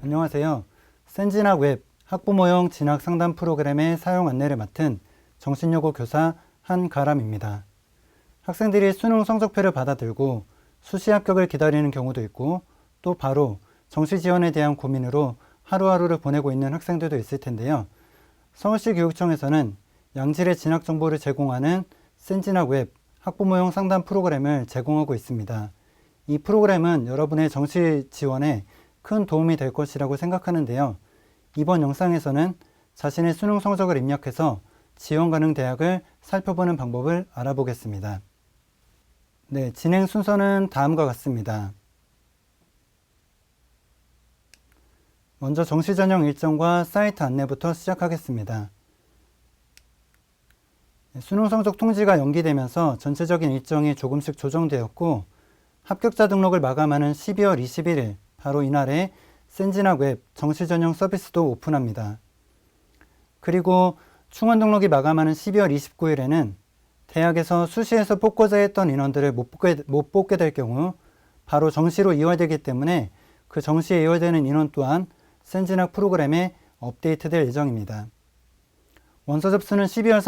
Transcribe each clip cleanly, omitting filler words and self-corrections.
안녕하세요. 센진학 웹 학부모용 진학 상담 프로그램의 사용 안내를 맡은 정신여고 교사 한가람입니다. 학생들이 수능 성적표를 받아들고 수시 합격을 기다리는 경우도 있고 또 바로 정시 지원에 대한 고민으로 하루하루를 보내고 있는 학생들도 있을 텐데요. 서울시 교육청에서는 양질의 진학 정보를 제공하는 센진학 웹 학부모용 상담 프로그램을 제공하고 있습니다. 이 프로그램은 여러분의 정시 지원에 큰 도움이 될 것이라고 생각하는데요. 이번 영상에서는 자신의 수능 성적을 입력해서 지원 가능 대학을 살펴보는 방법을 알아보겠습니다. 네, 진행 순서는 다음과 같습니다. 먼저 정시 전형 일정과 사이트 안내부터 시작하겠습니다. 수능 성적 통지가 연기되면서 전체적인 일정이 조금씩 조정되었고 합격자 등록을 마감하는 12월 21일 바로 이날에 센진학 웹 정시 전형 서비스도 오픈합니다. 그리고 충원 등록이 마감하는 12월 29일에는 대학에서 수시에서 뽑고자 했던 인원들을 못 뽑게 될 경우 바로 정시로 이월되기 때문에 그 정시에 이월되는 인원 또한 센진학 프로그램에 업데이트될 예정입니다. 원서 접수는 12월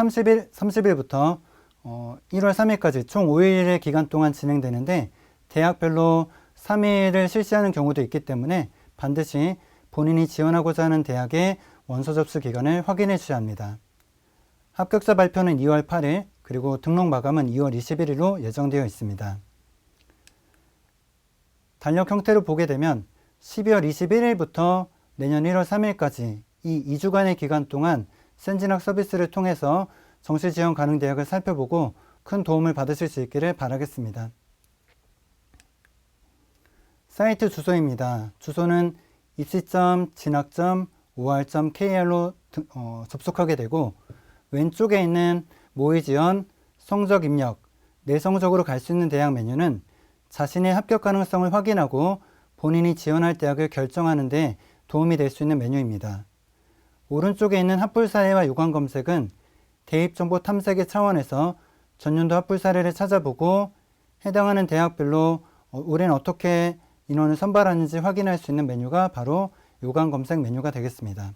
30일부터 1월 3일까지 총 5일의 기간 동안 진행되는데 대학별로 3일을 실시하는 경우도 있기 때문에 반드시 본인이 지원하고자 하는 대학의 원서 접수 기간을 확인해 주셔야 합니다. 합격자 발표는 2월 8일, 그리고 등록 마감은 2월 21일로 예정되어 있습니다. 달력 형태로 보게 되면 12월 21일부터 내년 1월 3일까지 이 2주간의 기간 동안 센진학 서비스를 통해서 정시 지원 가능 대학을 살펴보고 큰 도움을 받으실 수 있기를 바라겠습니다. 사이트 주소입니다. 주소는 입시.진학.or.kr로 접속하게 되고 왼쪽에 있는 모의지원, 성적 입력, 내 성적으로 갈 수 있는 대학 메뉴는 자신의 합격 가능성을 확인하고 본인이 지원할 대학을 결정하는 데 도움이 될 수 있는 메뉴입니다. 오른쪽에 있는 합불 사례와 유관 검색은 대입 정보 탐색의 차원에서 전년도 합불 사례를 찾아보고 해당하는 대학별로 올해는 어떻게 인원을 선발하는지 확인할 수 있는 메뉴가 바로 유관 검색 메뉴가 되겠습니다.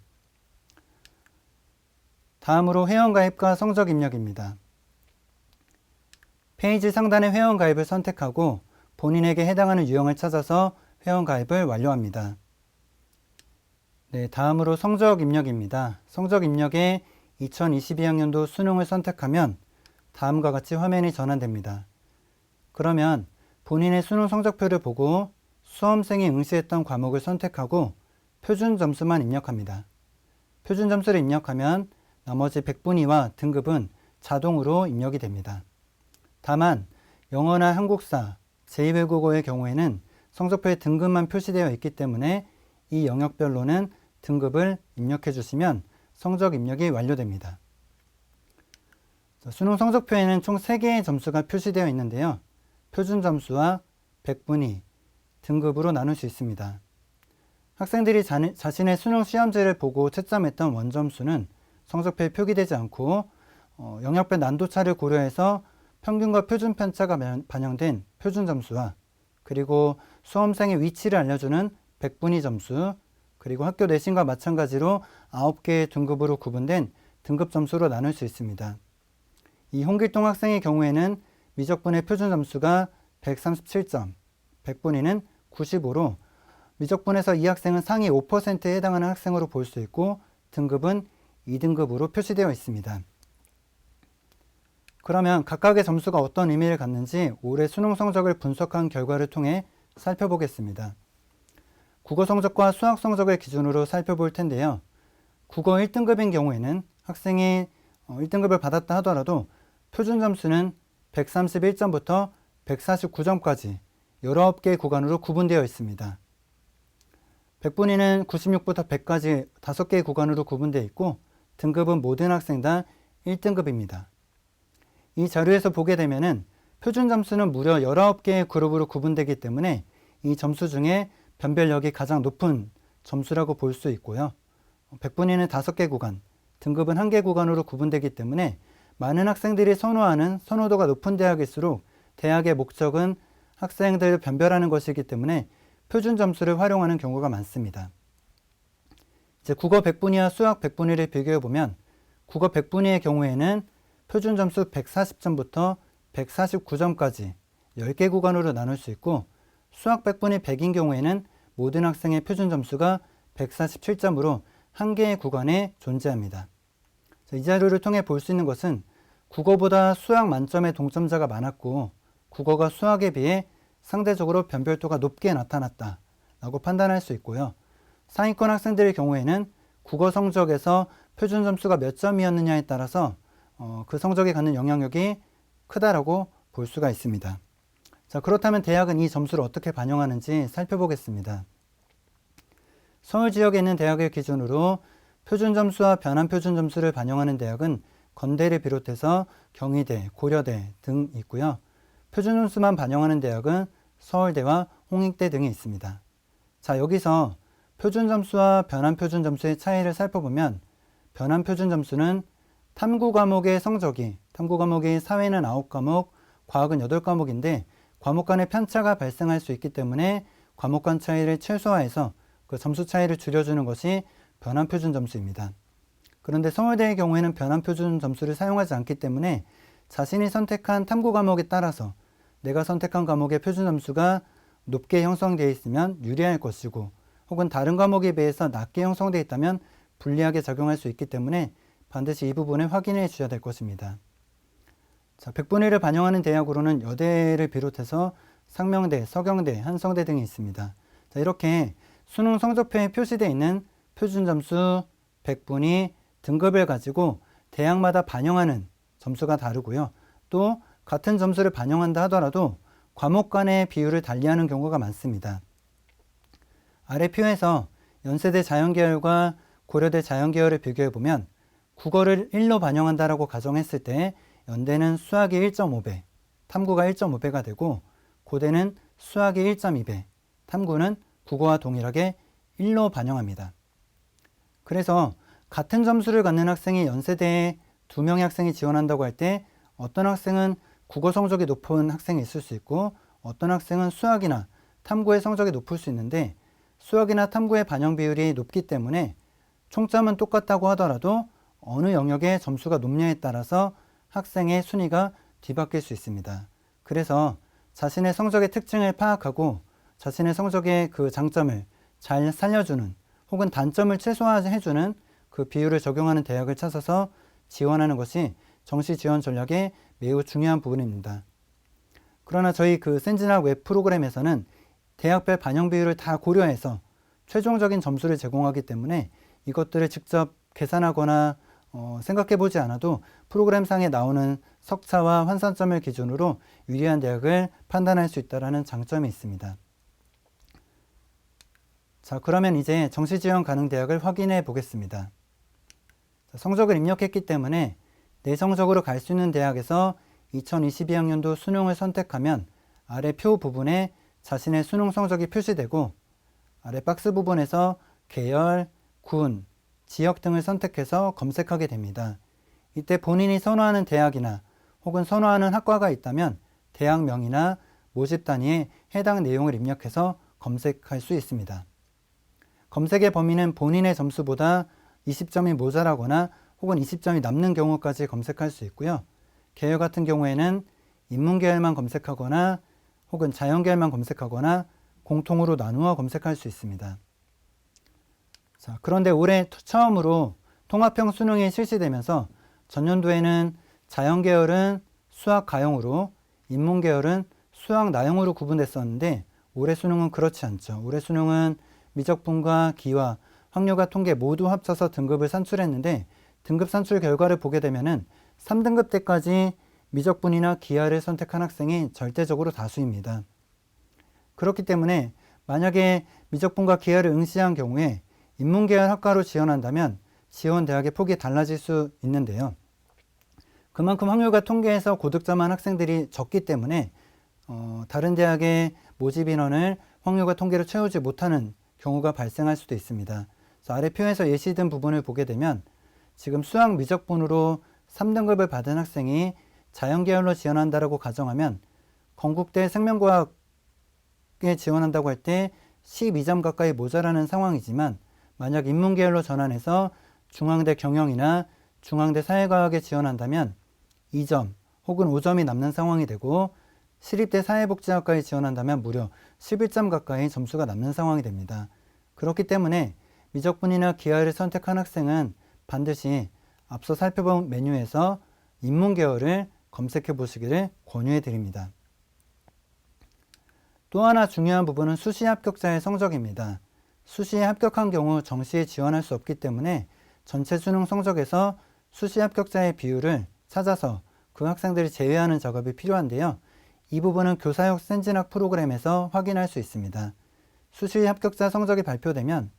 다음으로 회원가입과 성적 입력입니다. 페이지 상단의 회원가입을 선택하고 본인에게 해당하는 유형을 찾아서 회원가입을 완료합니다. 네, 다음으로 성적 입력입니다. 성적 입력에 2022학년도 수능을 선택하면 다음과 같이 화면이 전환됩니다. 그러면 본인의 수능 성적표를 보고 수험생이 응시했던 과목을 선택하고 표준 점수만 입력합니다. 표준 점수를 입력하면 나머지 백분위와 등급은 자동으로 입력이 됩니다. 다만 영어나 한국사, 제2외국어의 경우에는 성적표에 등급만 표시되어 있기 때문에 이 영역별로는 등급을 입력해 주시면 성적 입력이 완료됩니다. 수능 성적표에는 총 3개의 점수가 표시되어 있는데요. 표준 점수와 백분위, 등급으로 나눌 수 있습니다. 학생들이 자신의 수능 시험지를 보고 채점했던 원점수는 성적표에 표기되지 않고 영역별 난도차를 고려해서 평균과 표준 편차가 반영된 표준 점수와 그리고 수험생의 위치를 알려주는 백분위 점수, 그리고 학교 내신과 마찬가지로 9개의 등급으로 구분된 등급 점수로 나눌 수 있습니다. 이 홍길동 학생의 경우에는 미적분의 표준 점수가 137점, 백분위는 95로 미적분에서 이 학생은 상위 5%에 해당하는 학생으로 볼 수 있고 등급은 2등급으로 표시되어 있습니다. 그러면 각각의 점수가 어떤 의미를 갖는지 올해 수능 성적을 분석한 결과를 통해 살펴보겠습니다. 국어 성적과 수학 성적을 기준으로 살펴볼 텐데요. 국어 1등급인 경우에는 학생이 1등급을 받았다 하더라도 표준 점수는 131점부터 149점까지 19개의 구간으로 구분되어 있습니다. 백분위는 96부터 100까지 5개의 구간으로 구분되어 있고 등급은 모든 학생 다 1등급입니다. 이 자료에서 보게 되면은 표준 점수는 무려 19개의 그룹으로 구분되기 때문에 이 점수 중에 변별력이 가장 높은 점수라고 볼 수 있고요. 백분위는 5개 구간, 등급은 1개 구간으로 구분되기 때문에 많은 학생들이 선호하는 선호도가 높은 대학일수록 대학의 목적은 학생들을 변별하는 것이기 때문에 표준 점수를 활용하는 경우가 많습니다. 이제 국어 100분위와 수학 100분위를 비교해 보면 국어 100분위의 경우에는 표준 점수 140점부터 149점까지 10개 구간으로 나눌 수 있고, 수학 100분위 100인 경우에는 모든 학생의 표준 점수가 147점으로 한 개의 구간에 존재합니다. 이 자료를 통해 볼 수 있는 것은 국어보다 수학 만점의 동점자가 많았고, 국어가 수학에 비해 상대적으로 변별도가 높게 나타났다 라고 판단할 수 있고요. 상위권 학생들의 경우에는 국어 성적에서 표준 점수가 몇 점이었느냐에 따라서 그 성적에 갖는 영향력이 크다라고 볼 수가 있습니다. 자, 그렇다면 대학은 이 점수를 어떻게 반영하는지 살펴보겠습니다. 서울 지역에 있는 대학을 기준으로 표준 점수와 변환 표준 점수를 반영하는 대학은 건대를 비롯해서 경희대, 고려대 등 있고요. 표준 점수만 반영하는 대학은 서울대와 홍익대 등이 있습니다. 자, 여기서 표준 점수와 변환 표준 점수의 차이를 살펴보면, 변환 표준 점수는 탐구 과목의 성적이, 탐구 과목이 사회는 9과목, 과학은 8과목인데 과목 간의 편차가 발생할 수 있기 때문에 과목 간 차이를 최소화해서 그 점수 차이를 줄여주는 것이 변환 표준 점수입니다. 그런데 서울대의 경우에는 변환 표준 점수를 사용하지 않기 때문에 자신이 선택한 탐구 과목에 따라서 내가 선택한 과목의 표준 점수가 높게 형성되어 있으면 유리할 것이고, 혹은 다른 과목에 비해서 낮게 형성되어 있다면 불리하게 작용할 수 있기 때문에 반드시 이 부분을 확인해 주셔야 될 것입니다. 자, 100분위를 반영하는 대학으로는 여대를 비롯해서 상명대, 서경대, 한성대 등이 있습니다. 자, 이렇게 수능 성적표에 표시되어 있는 표준 점수, 100분위, 등급을 가지고 대학마다 반영하는 점수가 다르고요. 또 같은 점수를 반영한다 하더라도 과목 간의 비율을 달리하는 경우가 많습니다. 아래 표에서 연세대 자연계열과 고려대 자연계열을 비교해보면 국어를 1로 반영한다라고 가정했을 때 연대는 수학이 1.5배, 탐구가 1.5배가 되고, 고대는 수학이 1.2배, 탐구는 국어와 동일하게 1로 반영합니다. 그래서 같은 점수를 갖는 학생이 연세대에 2명의 학생이 지원한다고 할 때 어떤 학생은 국어 성적이 높은 학생이 있을 수 있고, 어떤 학생은 수학이나 탐구의 성적이 높을 수 있는데, 수학이나 탐구의 반영 비율이 높기 때문에 총점은 똑같다고 하더라도 어느 영역의 점수가 높냐에 따라서 학생의 순위가 뒤바뀔 수 있습니다. 그래서 자신의 성적의 특징을 파악하고 자신의 성적의 그 장점을 잘 살려주는, 혹은 단점을 최소화해주는 그 비율을 적용하는 대학을 찾아서 지원하는 것이 정시 지원 전략의 매우 중요한 부분입니다. 그러나 저희 그 센진학 웹 프로그램에서는 대학별 반영 비율을 다 고려해서 최종적인 점수를 제공하기 때문에 이것들을 직접 계산하거나 생각해 보지 않아도 프로그램상에 나오는 석차와 환산점을 기준으로 유리한 대학을 판단할 수 있다는 장점이 있습니다. 자, 그러면 이제 정시 지원 가능 대학을 확인해 보겠습니다. 자, 성적을 입력했기 때문에 내 성적으로 갈 수 있는 대학에서 2022학년도 수능을 선택하면 아래 표 부분에 자신의 수능 성적이 표시되고, 아래 박스 부분에서 계열, 군, 지역 등을 선택해서 검색하게 됩니다. 이때 본인이 선호하는 대학이나 혹은 선호하는 학과가 있다면 대학명이나 모집 단위에 해당 내용을 입력해서 검색할 수 있습니다. 검색의 범위는 본인의 점수보다 20점이 모자라거나 혹은 20점이 남는 경우까지 검색할 수 있고요. 계열 같은 경우에는 인문계열만 검색하거나 혹은 자연계열만 검색하거나 공통으로 나누어 검색할 수 있습니다. 자, 그런데 올해 처음으로 통합형 수능이 실시되면서 전년도에는 자연계열은 수학 가형으로, 인문계열은 수학 나형으로 구분됐었는데 올해 수능은 그렇지 않죠. 올해 수능은 미적분과 기와, 확률과 통계 모두 합쳐서 등급을 산출했는데, 등급 산출 결과를 보게 되면은 3등급 때까지 미적분이나 기하를 선택한 학생이 절대적으로 다수입니다. 그렇기 때문에 만약에 미적분과 기하를 응시한 경우에 인문계열 학과로 지원한다면 지원 대학의 폭이 달라질 수 있는데요. 그만큼 확률과 통계에서 고득점한 학생들이 적기 때문에 다른 대학의 모집 인원을 확률과 통계로 채우지 못하는 경우가 발생할 수도 있습니다. 아래 표에서 예시된 부분을 보게 되면 지금 수학 미적분으로 3등급을 받은 학생이 자연계열로 지원한다고 가정하면 건국대 생명과학에 지원한다고 할 때 12점 가까이 모자라는 상황이지만 만약 인문계열로 전환해서 중앙대 경영이나 중앙대 사회과학에 지원한다면 2점 혹은 5점이 남는 상황이 되고 시립대 사회복지학과에 지원한다면 무려 11점 가까이 점수가 남는 상황이 됩니다. 그렇기 때문에 미적분이나 기하를 선택한 학생은 반드시 앞서 살펴본 메뉴에서 인문계열을 검색해 보시기를 권유해 드립니다. 또 하나 중요한 부분은 수시 합격자의 성적입니다. 수시에 합격한 경우 정시에 지원할 수 없기 때문에 전체 수능 성적에서 수시 합격자의 비율을 찾아서 그 학생들이 제외하는 작업이 필요한데요. 이 부분은 교사역 센진학 프로그램에서 확인할 수 있습니다. 수시 합격자 발표되면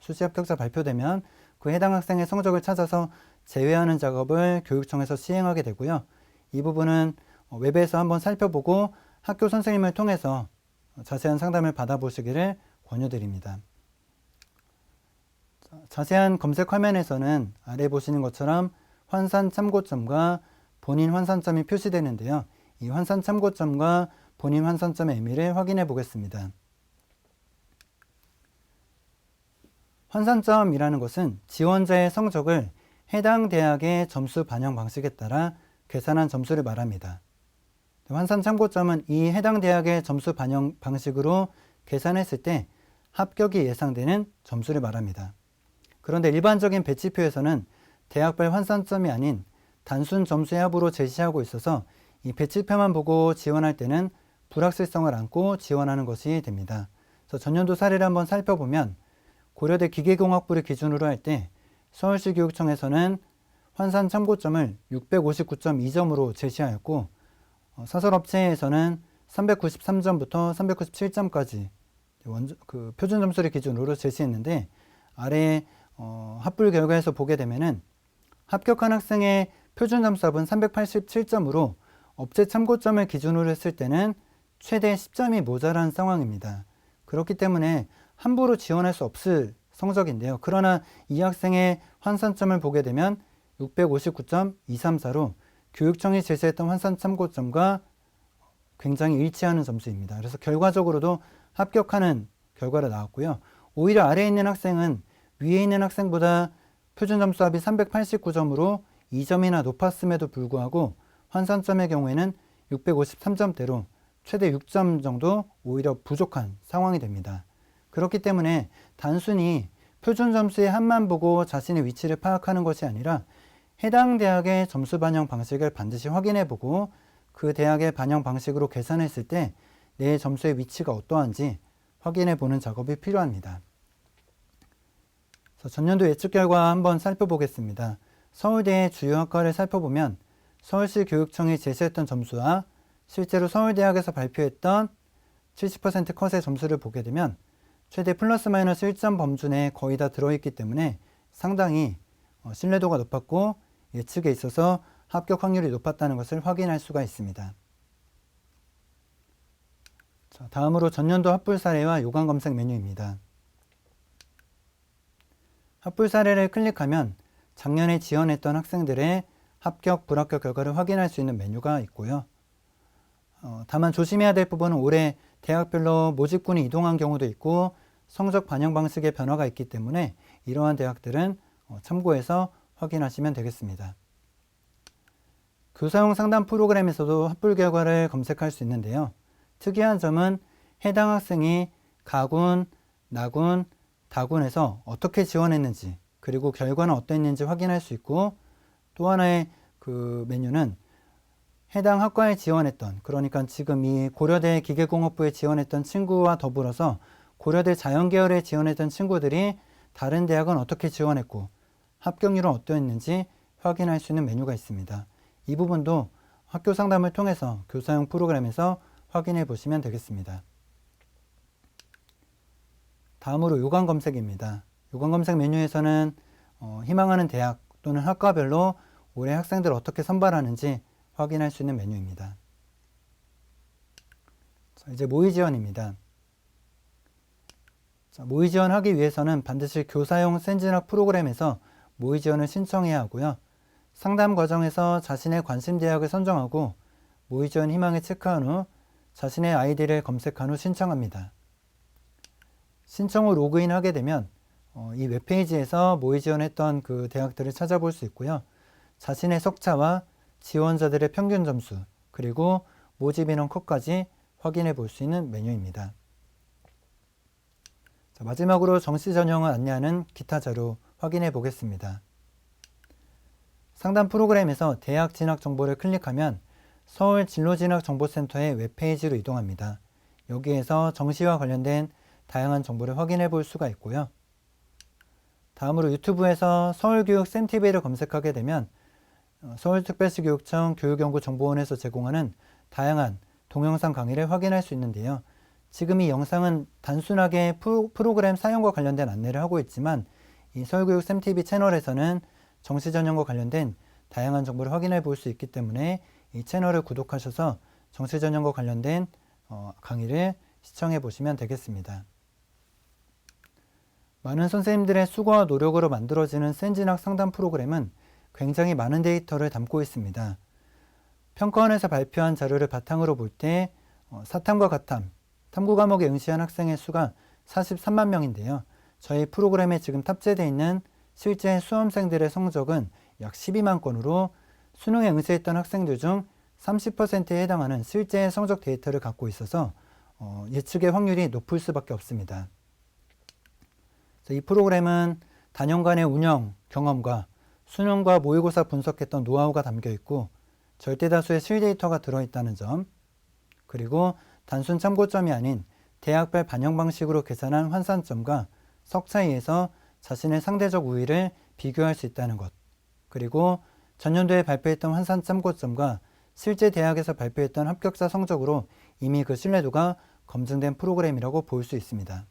그 해당 학생의 성적을 찾아서 제외하는 작업을 교육청에서 시행하게 되고요. 이 부분은 웹에서 한번 살펴보고 학교 선생님을 통해서 자세한 상담을 받아보시기를 권유드립니다. 자세한 검색 화면에서는 아래 보시는 것처럼 환산 참고점과 본인 환산점이 표시되는데요. 이 환산 참고점과 본인 환산점의 의미를 확인해 보겠습니다. 환산점이라는 것은 지원자의 성적을 해당 대학의 점수 반영 방식에 따라 계산한 점수를 말합니다. 환산 참고점은 이 해당 대학의 점수 반영 방식으로 계산했을 때 합격이 예상되는 점수를 말합니다. 그런데 일반적인 배치표에서는 대학별 환산점이 아닌 단순 점수의 합으로 제시하고 있어서 이 배치표만 보고 지원할 때는 불확실성을 안고 지원하는 것이 됩니다. 그래서 전년도 사례를 한번 살펴보면 고려대 기계공학부를 기준으로 할 때 서울시 교육청에서는 환산 참고점을 659.2점으로 제시하였고 사설업체에서는 393점부터 397점까지 표준 점수를 기준으로 제시했는데 아래 합불 결과에서 보게 되면은 합격한 학생의 표준 점수합은 387점으로 업체 참고점을 기준으로 했을 때는 최대 10점이 모자란 상황입니다. 그렇기 때문에 함부로 지원할 수 없을 성적인데요. 그러나 이 학생의 환산점을 보게 되면 659.234로 교육청이 제시했던 환산 참고점과 굉장히 일치하는 점수입니다. 그래서 결과적으로도 합격하는 결과가 나왔고요. 오히려 아래에 있는 학생은 위에 있는 학생보다 표준 점수합이 389점으로 2점이나 높았음에도 불구하고 환산점의 경우에는 653점대로 최대 6점 정도 오히려 부족한 상황이 됩니다. 그렇기 때문에 단순히 표준 점수의 합만 보고 자신의 위치를 파악하는 것이 아니라 해당 대학의 점수 반영 방식을 반드시 확인해 보고 그 대학의 반영 방식으로 계산했을 때 내 점수의 위치가 어떠한지 확인해 보는 작업이 필요합니다. 전년도 예측 결과 한번 살펴보겠습니다. 서울대의 주요 학과를 살펴보면 서울시 교육청이 제시했던 점수와 실제로 서울대학에서 발표했던 70% 컷의 점수를 보게 되면 최대 플러스 마이너스 1점 범주 내에 거의 다 들어있기 때문에 상당히 신뢰도가 높았고 예측에 있어서 합격 확률이 높았다는 것을 확인할 수가 있습니다. 자, 다음으로 전년도 합불 사례와 요강 검색 메뉴입니다. 합불 사례를 클릭하면 작년에 지원했던 학생들의 합격, 불합격 결과를 확인할 수 있는 메뉴가 있고요. 다만 조심해야 될 부분은 올해 대학별로 모집군이 이동한 경우도 있고 성적 반영 방식의 변화가 있기 때문에 이러한 대학들은 참고해서 확인하시면 되겠습니다. 교사용 상담 프로그램에서도 합불 결과를 검색할 수 있는데요. 특이한 점은 해당 학생이 가군, 나군, 다군에서 어떻게 지원했는지 그리고 결과는 어땠는지 확인할 수 있고 또 하나의 그 메뉴는 해당 학과에 지원했던 그러니까 지금 이 고려대 기계공학부에 지원했던 친구와 더불어서 고려대 자연계열에 지원했던 친구들이 다른 대학은 어떻게 지원했고 합격률은 어떠했는지 확인할 수 있는 메뉴가 있습니다. 이 부분도 학교 상담을 통해서 교사용 프로그램에서 확인해 보시면 되겠습니다. 다음으로 요강 검색입니다. 요강 검색 메뉴에서는 희망하는 대학 또는 학과별로 올해 학생들 어떻게 선발하는지 확인할 수 있는 메뉴입니다. 자, 이제 모의 지원입니다. 자, 모의 지원하기 위해서는 반드시 교사용 센진학 프로그램에서 모의 지원을 신청해야 하고요. 상담 과정에서 자신의 관심 대학을 선정하고 모의 지원 희망을 체크한 후 자신의 아이디를 검색한 후 신청합니다. 신청 후 로그인하게 되면 이 웹페이지에서 모의 지원했던 그 대학들을 찾아볼 수 있고요. 자신의 석차와 지원자들의 평균 점수, 그리고 모집 인원 컷까지 확인해 볼 수 있는 메뉴입니다. 자, 마지막으로 정시 전형을 안내하는 기타 자료 확인해 보겠습니다. 상단 프로그램에서 대학 진학 정보를 클릭하면 서울 진로진학정보센터의 웹페이지로 이동합니다. 여기에서 정시와 관련된 다양한 정보를 확인해 볼 수가 있고요. 다음으로 유튜브에서 서울교육센TV를 검색하게 되면 서울특별시교육청 교육연구정보원에서 제공하는 다양한 동영상 강의를 확인할 수 있는데요. 지금 이 영상은 단순하게 프로그램 사용과 관련된 안내를 하고 있지만 이 서울교육센TV 채널에서는 정시 전형과 관련된 다양한 정보를 확인해 볼 수 있기 때문에 이 채널을 구독하셔서 정시 전형과 관련된 강의를 시청해 보시면 되겠습니다. 많은 선생님들의 수고와 노력으로 만들어지는 센진학 상담 프로그램은 굉장히 많은 데이터를 담고 있습니다. 평가원에서 발표한 자료를 바탕으로 볼 때 사탐과 가탐, 탐구 과목에 응시한 학생의 수가 43만 명인데요. 저희 프로그램에 지금 탑재되어 있는 실제 수험생들의 성적은 약 12만 건으로 수능에 응시했던 학생들 중 30%에 해당하는 실제 성적 데이터를 갖고 있어서 예측의 확률이 높을 수밖에 없습니다. 이 프로그램은 단연간의 운영 경험과 수능과 모의고사 분석했던 노하우가 담겨 있고 절대 다수의 실데이터가 들어있다는 점, 그리고 단순 참고점이 아닌 대학별 반영 방식으로 계산한 환산점과 석차이에서 자신의 상대적 우위를 비교할 수 있다는 것, 그리고 전년도에 발표했던 환산 참고점과 실제 대학에서 발표했던 합격자 성적으로 이미 그 신뢰도가 검증된 프로그램이라고 볼 수 있습니다.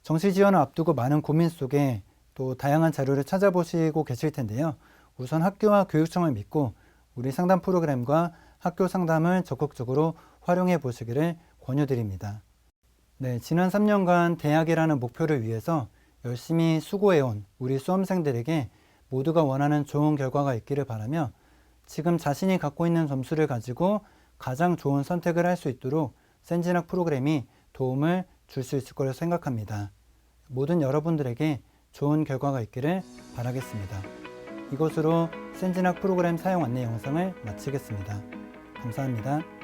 정시 지원을 앞두고 많은 고민 속에 또 다양한 자료를 찾아보시고 계실 텐데요. 우선 학교와 교육청을 믿고 우리 상담 프로그램과 학교 상담을 적극적으로 활용해 보시기를 권유드립니다. 네, 지난 3년간 대학이라는 목표를 위해서 열심히 수고해온 우리 수험생들에게 모두가 원하는 좋은 결과가 있기를 바라며 지금 자신이 갖고 있는 점수를 가지고 가장 좋은 선택을 할 수 있도록 센진학 프로그램이 도움을 줄 수 있을 거라 생각합니다. 모든 여러분들에게 좋은 결과가 있기를 바라겠습니다. 이것으로 센진학 프로그램 사용 안내 영상을 마치겠습니다. 감사합니다.